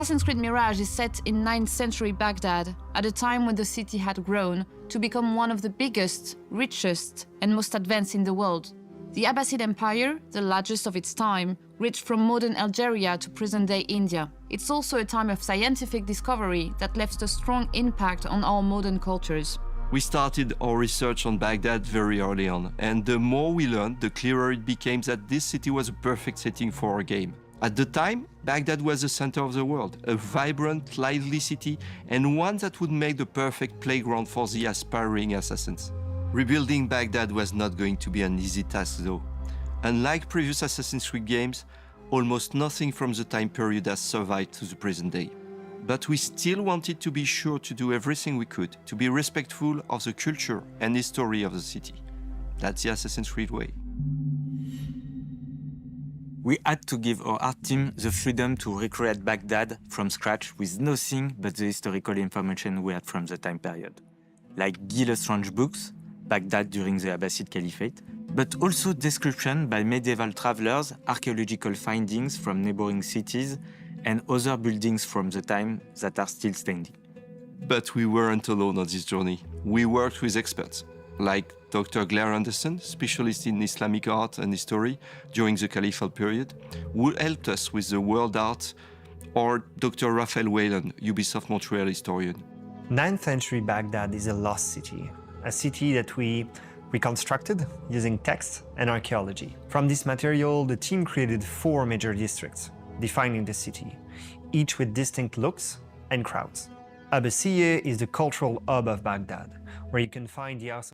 Assassin's Creed Mirage is set in 9th century Baghdad, at a time when the city had grown to become one of the biggest, richest, and most advanced in the world. The Abbasid Empire, the largest of its time, reached from modern Algeria to present-day India. It's also a time of scientific discovery that left a strong impact on our modern cultures. We started our research on Baghdad very early on, and the more we learned, the clearer it became that this city was a perfect setting for our game. At the time, Baghdad was the center of the world, a vibrant, lively city, and one that would make the perfect playground for the aspiring assassins. Rebuilding Baghdad was not going to be an easy task though. Unlike previous Assassin's Creed games, almost nothing from the time period has survived to the present day. But we still wanted to be sure to do everything we could to be respectful of the culture and history of the city. That's the Assassin's Creed way. We had to give our art team the freedom to recreate Baghdad from scratch with nothing but the historical information we had from the time period. Like Guy Lestrange books, Baghdad during the Abbasid Caliphate, but also description by medieval travelers, archaeological findings from neighboring cities, and other buildings from the time that are still standing. But we weren't alone on this journey. We worked with experts, like Dr. Claire Anderson, specialist in Islamic art and history during the Caliphal period, who helped us with the world art, or Dr. Raphael Whelan, Ubisoft Montreal historian. 9th century Baghdad is a lost city, a city that we reconstructed using text and archaeology. From this material, the team created 4 major districts, defining the city, each with distinct looks and crowds. Abbasiyeh is the cultural hub of Baghdad, where you can find the house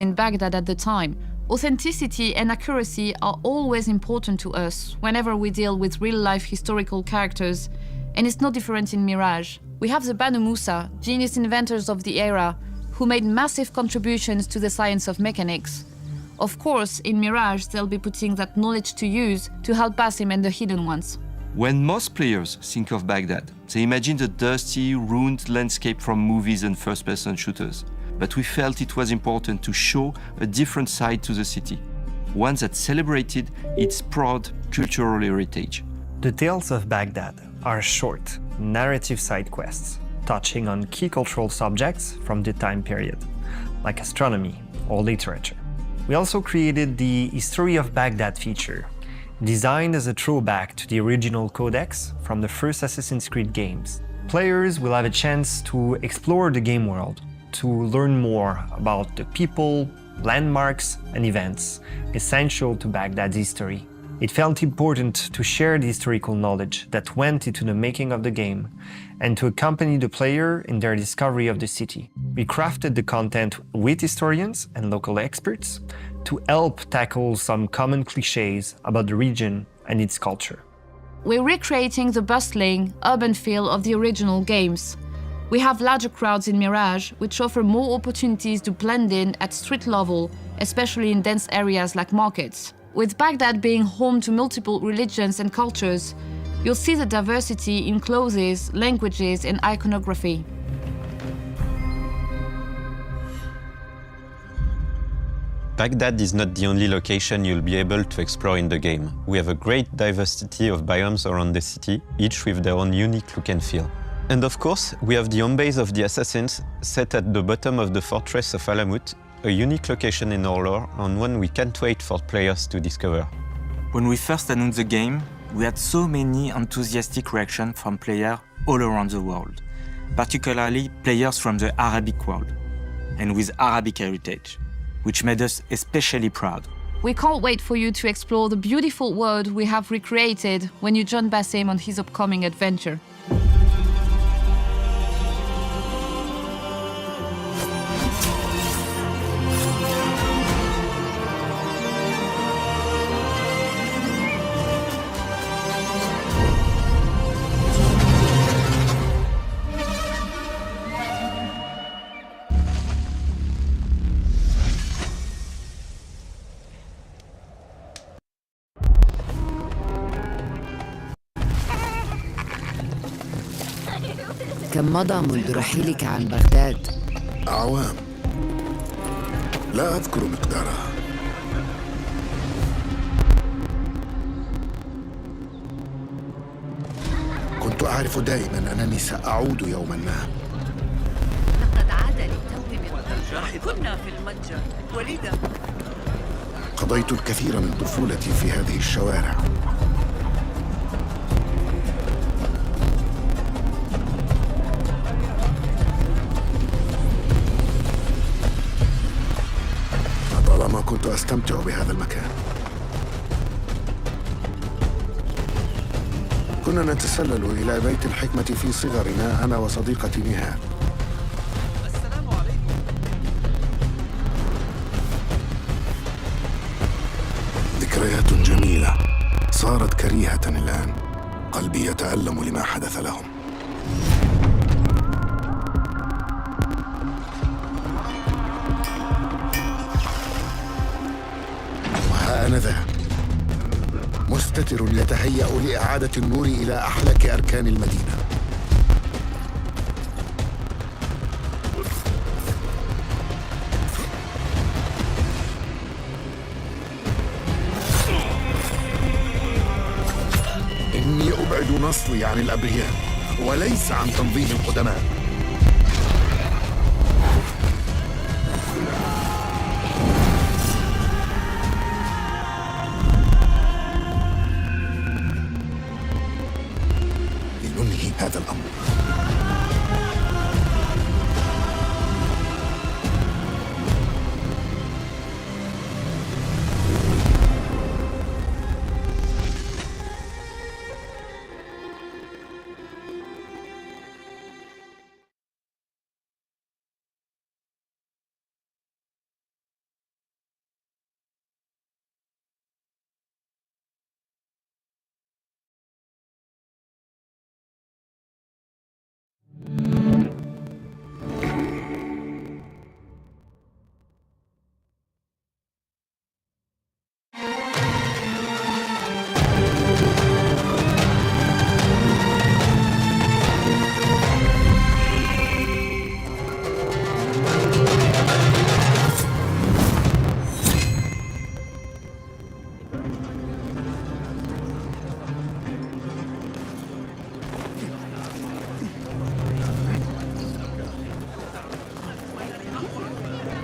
in Baghdad at the time. Authenticity and accuracy are always important to us whenever we deal with real-life historical characters, and it's no different in Mirage. We have the Banu Musa, genius inventors of the era, who made massive contributions to the science of mechanics. Of course, in Mirage, they'll be putting that knowledge to use to help Basim and the Hidden Ones. When most players think of Baghdad, they imagine the dusty, ruined landscape from movies and first-person shooters. But we felt it was important to show a different side to the city, one that celebrated its proud cultural heritage. The Tales of Baghdad are short, narrative side quests, touching on key cultural subjects from the time period, like astronomy or literature. We also created the History of Baghdad feature, designed as a throwback to the original codex from the first Assassin's Creed games. Players will have a chance to explore the game world, to learn more about the people, landmarks, and events essential to Baghdad's history. It felt important to share the historical knowledge that went into the making of the game and to accompany the player in their discovery of the city. We crafted the content with historians and local experts to help tackle some common cliches about the region and its culture. We're recreating the bustling, urban feel of the original games. We have larger crowds in Mirage, which offer more opportunities to blend in at street level, especially in dense areas like markets. With Baghdad being home to multiple religions and cultures, You'll see the diversity in clothes, languages, and iconography. Baghdad is not the only location you'll be able to explore in the game. We have a great diversity of biomes around the city, each with their own unique look and feel. And of course, we have the home base of the Assassins, set at the bottom of the fortress of Alamut, a unique location in our lore and one we can't wait for players to discover. When we first announced the game, we had so many enthusiastic reactions from players all around the world, particularly players from the Arabic world, and with Arabic heritage, which made us especially proud. We can't wait for you to explore the beautiful world we have recreated when you join Bassem on his upcoming adventure. كم مضى منذ رحيلك عن بغداد؟ أعوام لا أذكر مقدارها. كنت أعرف دائما أنني سأعود يوما ما. لقد عاد للتو من المتجر. كنا في المتجر ولذا قضيت الكثير من طفولتي في هذه الشوارع. لطالما كنت أستمتع بهذا المكان. كنا نتسلل إلى بيت الحكمة في صغرنا أنا وصديقتي نهار. السلام عليكم. ذكريات جميلة صارت كريهة الآن. قلبي يتألم لما حدث لهم. وها أنا ذا مستتر يتهيأ لإعادة النور إلى أحلك أركان المدينة. إني أبعد نصلي عن الأبرياء وليس عن تنظيم القدماء. لننهي هذا الأمر.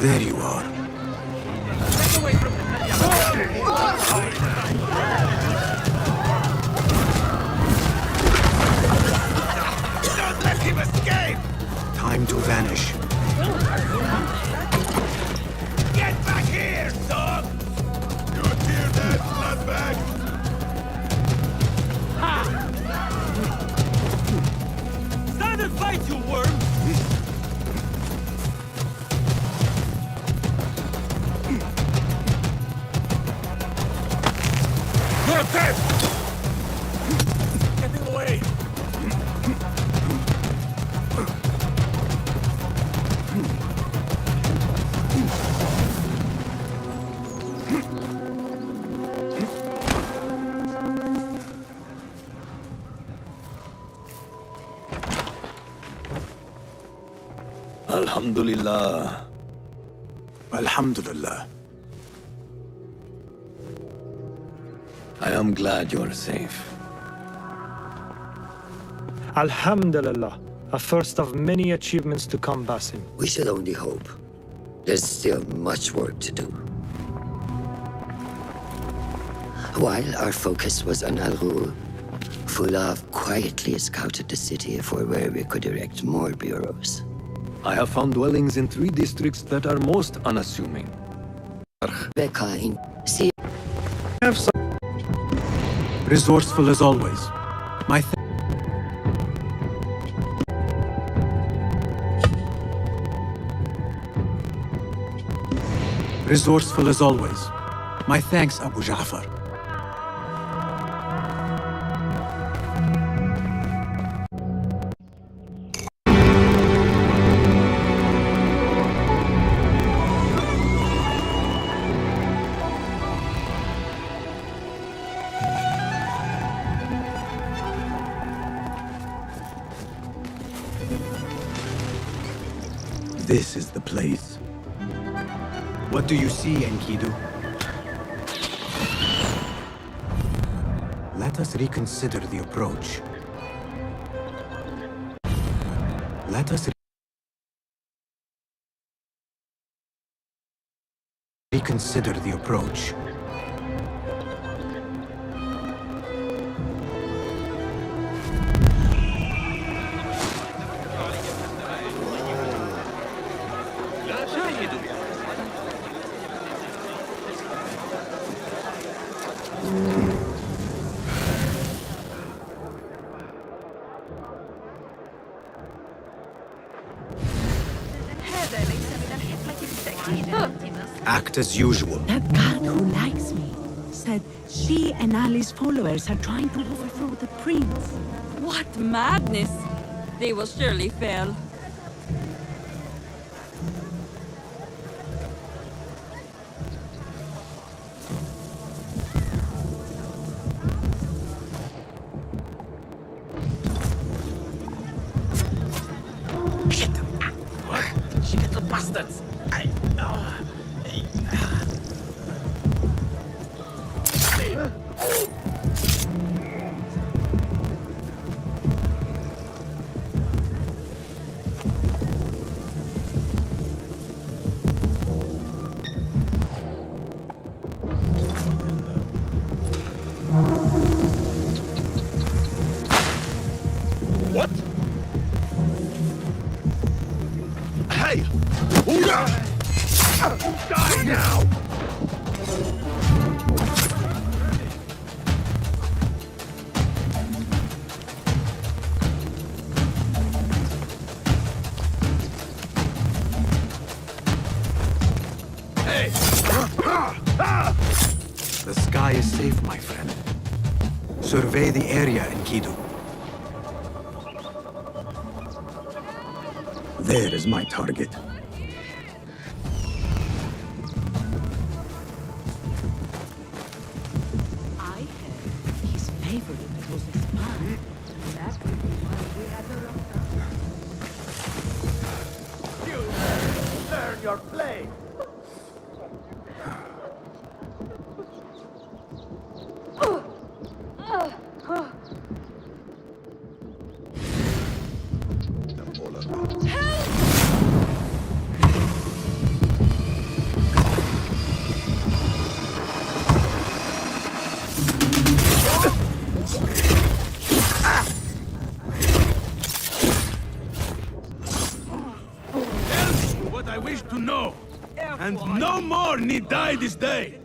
There you are. Don't let him escape! Time to vanish. Get back here, dog! You hear that, slutbag? Stand and fight, you worm! You're dead! Getting away! Alhamdulillah. Alhamdulillah. I am glad you are safe. Alhamdulillah, a first of many achievements to come, Basim. We should only hope. There's still much work to do. While our focus was on Al-Ghul, Fulav quietly scouted the city for where we could erect more bureaus. I have found dwellings in 3 districts that are most unassuming. Bekain, see, Have some resourceful as always. My resourceful as always. My thanks, Abu Ja'far. This is the place. What do you see, Enkidu? Let us reconsider the approach. Let us reconsider the approach. Act as usual. That guard who likes me said she and Ali's followers are trying to overthrow the prince. What madness! They will surely fail. What? Hey! Die now! Hey! The sky is safe, my friend. Survey the area, Enkidu. There is my target. I heard his favorite was a spy. That could be why we had a lockdown. You learn your play. What I wish to know, and no more need die this day.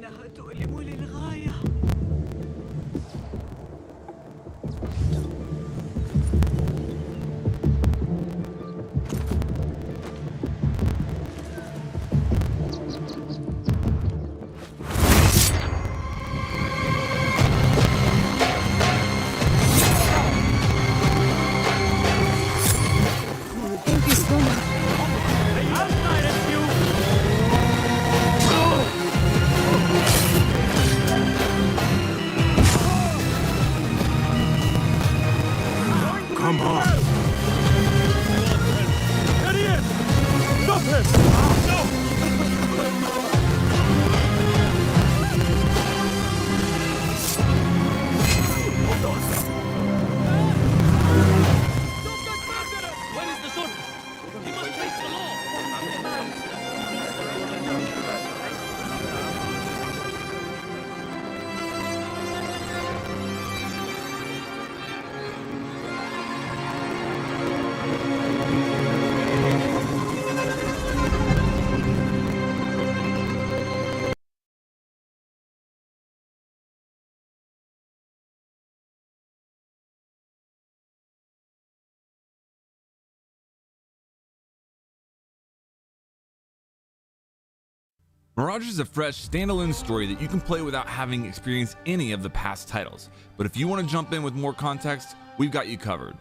Mirage is a fresh, standalone story that you can play without having experienced any of the past titles, but if you want to jump in with more context, we've got you covered.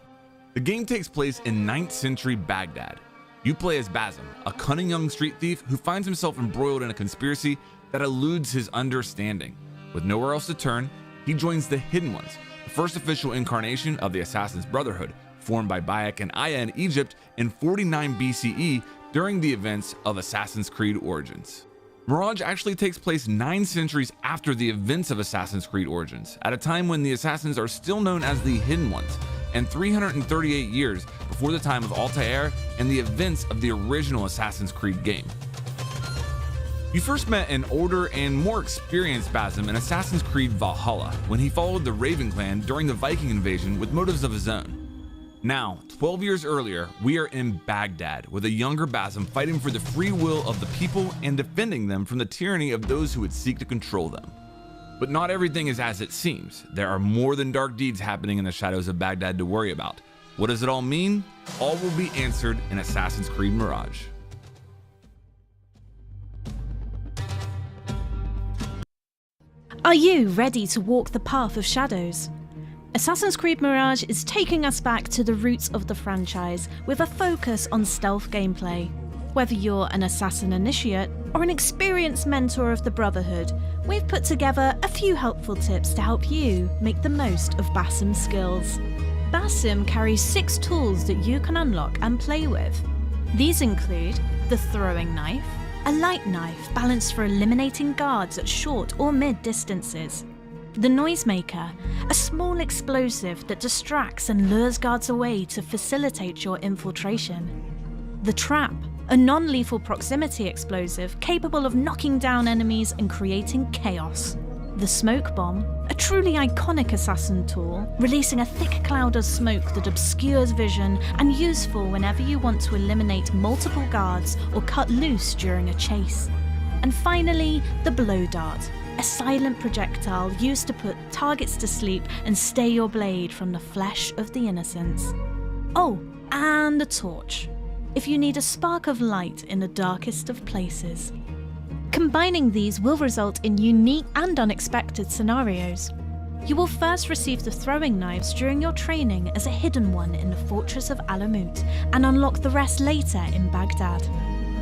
The game takes place in 9th century Baghdad. You play as Basim, a cunning young street thief who finds himself embroiled in a conspiracy that eludes his understanding. With nowhere else to turn, he joins the Hidden Ones, the first official incarnation of the Assassin's Brotherhood, formed by Bayek and Aya in Egypt in 49 BCE during the events of Assassin's Creed Origins. Mirage actually takes place 9 centuries after the events of Assassin's Creed Origins, at a time when the Assassins are still known as the Hidden Ones, and 338 years before the time of Altair and the events of the original Assassin's Creed game. You first met an older and more experienced Basim in Assassin's Creed Valhalla, when he followed the Raven clan during the Viking invasion with motives of his own. Now, 12 years earlier, we are in Baghdad with a younger Basim fighting for the free will of the people and defending them from the tyranny of those who would seek to control them. But not everything is as it seems. There are more than dark deeds happening in the shadows of Baghdad to worry about. What does it all mean? All will be answered in Assassin's Creed Mirage. Are you ready to walk the path of shadows? Assassin's Creed Mirage is taking us back to the roots of the franchise with a focus on stealth gameplay. Whether you're an assassin initiate or an experienced mentor of the Brotherhood, we've put together a few helpful tips to help you make the most of Basim's skills. Basim carries 6 tools that you can unlock and play with. These include the throwing knife, a light knife balanced for eliminating guards at short or mid distances, the noisemaker, a small explosive that distracts and lures guards away to facilitate your infiltration, the trap, a non-lethal proximity explosive capable of knocking down enemies and creating chaos, the smoke bomb, a truly iconic assassin tool, releasing a thick cloud of smoke that obscures vision and useful whenever you want to eliminate multiple guards or cut loose during a chase. And finally, the blow dart, a silent projectile used to put targets to sleep and stay your blade from the flesh of the innocents. Oh, and the torch, if you need a spark of light in the darkest of places. Combining these will result in unique and unexpected scenarios. You will first receive the throwing knives during your training as a hidden one in the fortress of Alamut, and unlock the rest later in Baghdad.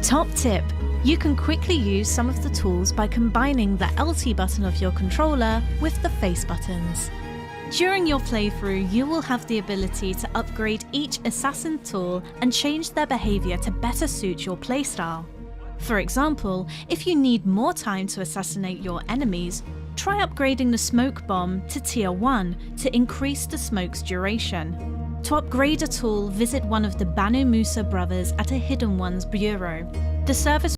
Top tip: you can quickly use some of the tools by combining the LT button of your controller with the face buttons. During your playthrough, you will have the ability to upgrade each assassin tool and change their behavior to better suit your playstyle. For example, if you need more time to assassinate your enemies, try upgrading the smoke bomb to tier 1 to increase the smoke's duration. To upgrade a tool, visit one of the Banu Musa brothers at a Hidden Ones bureau. The service